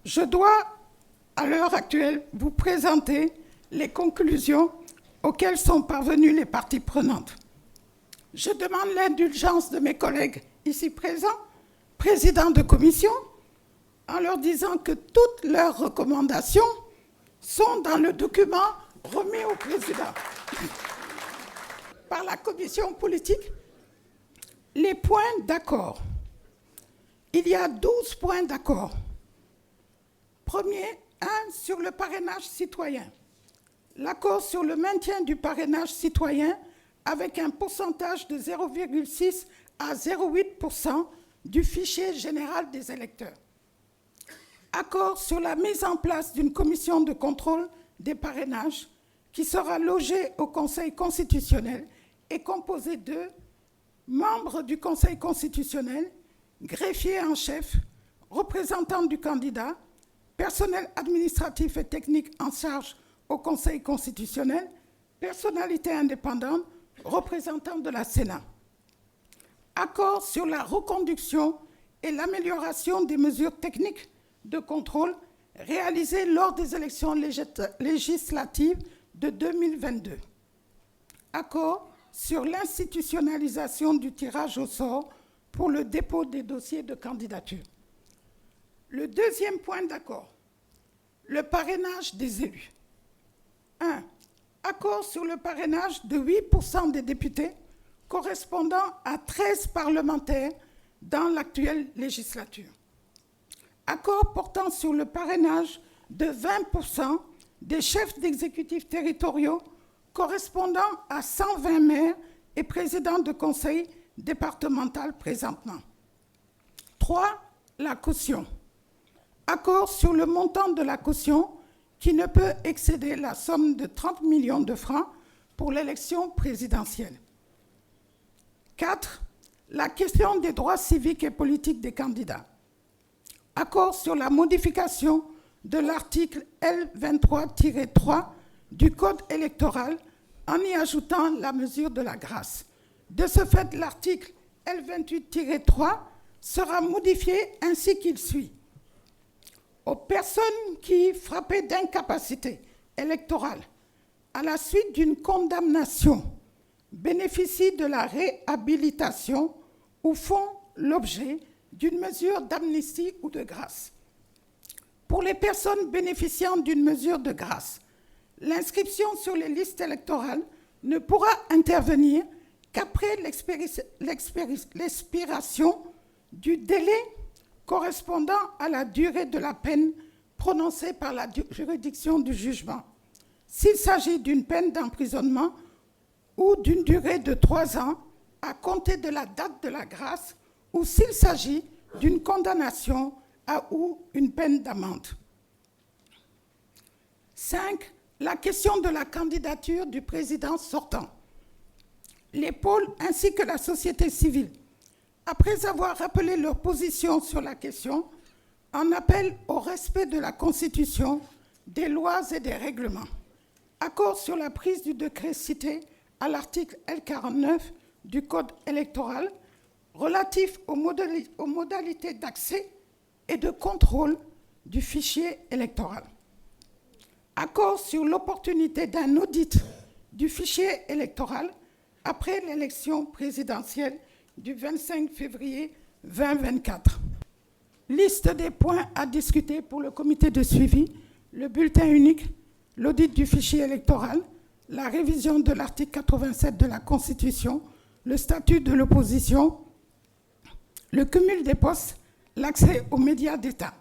Je dois, à l'heure actuelle, vous présenter les conclusions auxquelles sont parvenues les parties prenantes. Je demande l'indulgence de mes collègues ici présents, présidents de commission, en leur disant que toutes leurs recommandations sont dans le document remis au président par la commission politique. Les points d'accord. Il y a 12 points d'accord. Premier, 1 sur le parrainage citoyen. L'accord sur le maintien du parrainage citoyen avec un pourcentage de 0,6 à 0,8% du fichier général des électeurs. Accord sur la mise en place d'une commission de contrôle des parrainages qui sera logée au Conseil constitutionnel et composée de membres du Conseil constitutionnel, greffier en chef, représentants du candidat, personnel administratif et technique en charge au Conseil constitutionnel, personnalité indépendante, représentants de la Sénat. Accord sur la reconduction et l'amélioration des mesures techniques de contrôle réalisées lors des élections législatives de 2022. Accord sur l'institutionnalisation du tirage au sort pour le dépôt des dossiers de candidature. Le deuxième point d'accord, le parrainage des élus. 1. Accord sur le parrainage de 8% des députés, correspondant à 13 parlementaires dans l'actuelle législature. Accord portant sur le parrainage de 20% des chefs d'exécutifs territoriaux, correspondant à 120 maires et présidents de conseil départemental présentement. 3. La caution. Accord sur le montant de la caution qui ne peut excéder la somme de 30 millions de francs pour l'élection présidentielle. 4. La question des droits civiques et politiques des candidats. Accord sur la modification de l'article L23-3 du Code électoral en y ajoutant la mesure de la grâce. De ce fait, l'article L28-3 sera modifié ainsi qu'il suit. Aux personnes qui, frappées d'incapacité électorale à la suite d'une condamnation, bénéficient de la réhabilitation ou font l'objet d'une mesure d'amnistie ou de grâce. Pour les personnes bénéficiant d'une mesure de grâce, l'inscription sur les listes électorales ne pourra intervenir qu'après l'expiration du délai correspondant à la durée de la peine prononcée par la juridiction du jugement, s'il s'agit d'une peine d'emprisonnement ou d'une durée de 3 ans à compter de la date de la grâce, ou s'il s'agit d'une condamnation ou une peine d'amende. 5. La question de la candidature du président sortant. Les pôles ainsi que la société civile, après avoir rappelé leur position sur la question, en appellent au respect de la Constitution, des lois et des règlements. Accord sur la prise du décret cité à l'article L49 du Code électoral relatif aux modalités d'accès et de contrôle du fichier électoral. Accord sur l'opportunité d'un audit du fichier électoral après l'élection présidentielle du 25 février 2024. Liste des points à discuter pour le comité de suivi, le bulletin unique, l'audit du fichier électoral, la révision de l'article 87 de la Constitution, le statut de l'opposition, le cumul des postes, l'accès aux médias d'État.